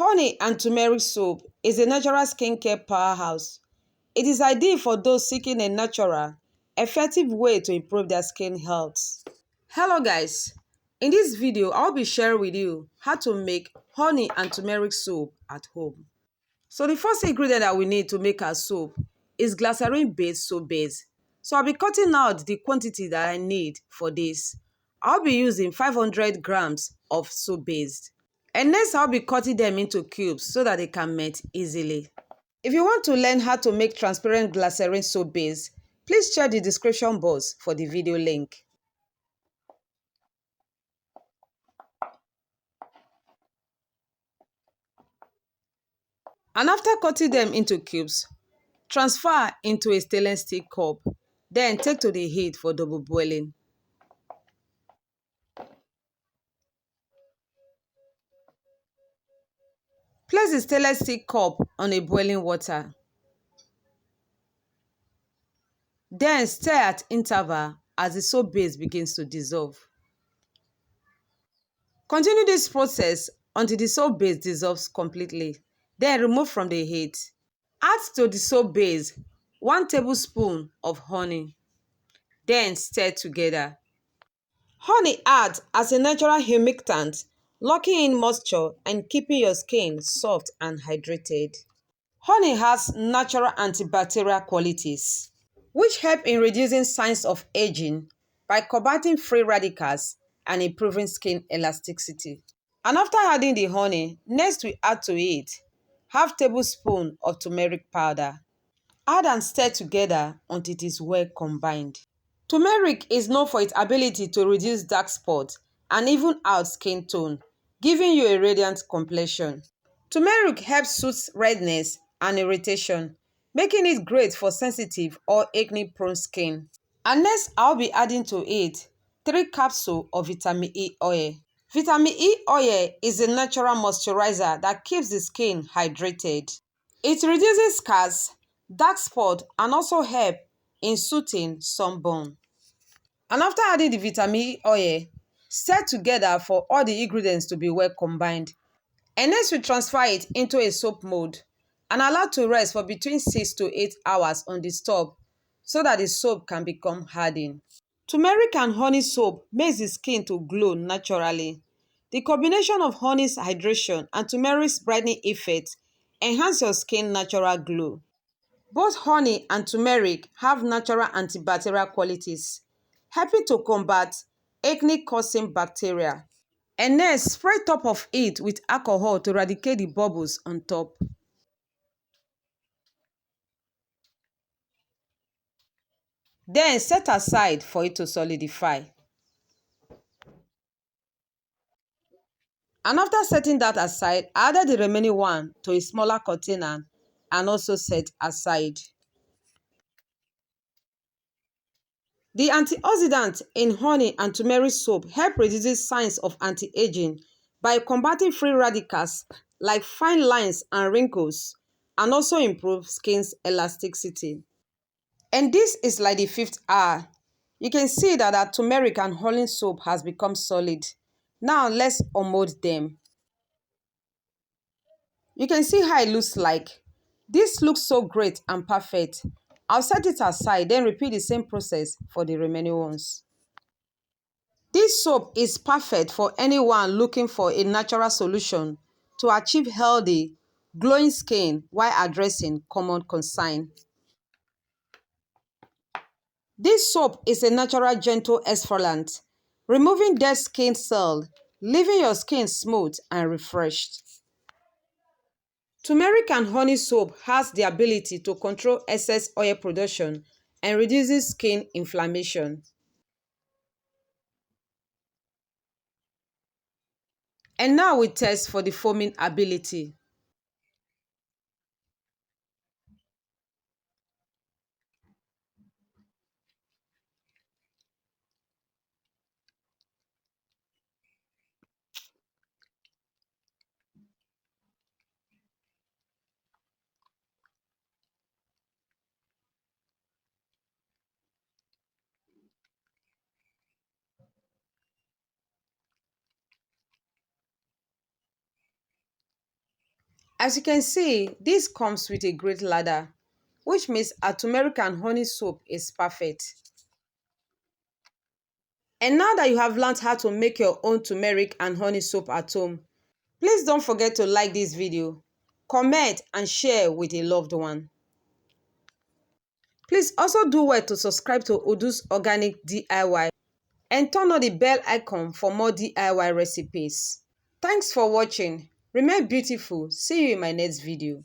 Honey and turmeric soap is a natural skincare powerhouse. It is ideal for those seeking a natural, effective way to improve their skin health. Hello guys, in this video I'll be sharing with you how to make honey and turmeric soap at home. So the first ingredient that we need to make our soap is glycerin based soap base. So I'll be cutting out the quantity that I need for this. I'll be using 500 grams of soap base. And next I'll be cutting them into cubes so that they can melt easily. If you want to learn how to make transparent glycerin soap base, please check the description box for the video link. And after cutting them into cubes, transfer into a stainless steel cup. Then take to the heat for double boiling. Place the stainless steel cup on a boiling water. Then stir at interval as the soap base begins to dissolve. Continue this process until the soap base dissolves completely. Then remove from the heat. Add to the soap base 1 tablespoon of honey. Then stir together. Honey acts as a natural humectant, locking in moisture and keeping your skin soft and hydrated. Honey has natural antibacterial qualities, which help in reducing signs of aging by combating free radicals and improving skin elasticity. And after adding the honey, next we add to it half tablespoon of turmeric powder. Add and stir together until it is well combined. Turmeric is known for its ability to reduce dark spots and even out skin tone, giving you a radiant complexion. Turmeric helps soothe redness and irritation, making it great for sensitive or acne-prone skin. And next, I'll be adding to it 3 capsules of vitamin E oil. Vitamin E oil is a natural moisturizer that keeps the skin hydrated. It reduces scars, dark spots, and also help in soothing sunburn. And after adding the vitamin E oil, stir together for all the ingredients to be well combined. And next we transfer it into a soap mold and allow to rest for between 6 to 8 hours on the stove so that the soap can become hardened. Turmeric and honey soap makes the skin to glow naturally. The combination of honey's hydration and turmeric's brightening effect enhance your skin natural glow. Both honey and turmeric have natural antibacterial qualities, helping to combat acne-causing bacteria. And next, spray top of it with alcohol to eradicate the bubbles on top. Then set aside for it to solidify. And after setting that aside, I added the remaining one to a smaller container and also set aside. The antioxidants in honey and turmeric soap help reduce signs of anti-aging by combating free radicals like fine lines and wrinkles, and also improve skin's elasticity. And this is like the 5th hour. You can see that our turmeric and honey soap has become solid. Now let's unmold them. You can see how it looks like. This looks so great and perfect. I'll set it aside, then repeat the same process for the remaining ones. This soap is perfect for anyone looking for a natural solution to achieve healthy, glowing skin while addressing common concerns. This soap is a natural gentle exfoliant, removing dead skin cells, leaving your skin smooth and refreshed. Turmeric and honey soap has the ability to control excess oil production and reduces skin inflammation. And now we test for the foaming ability. As you can see, this comes with a great ladder, which means our turmeric and honey soap is perfect. And now that you have learned how to make your own turmeric and honey soap at home, please don't forget to like this video, comment and share with a loved one. Please also do well to subscribe to Odu's Organic DIY and turn on the bell icon for more DIY recipes. Thanks for watching. Remain beautiful. See you in my next video.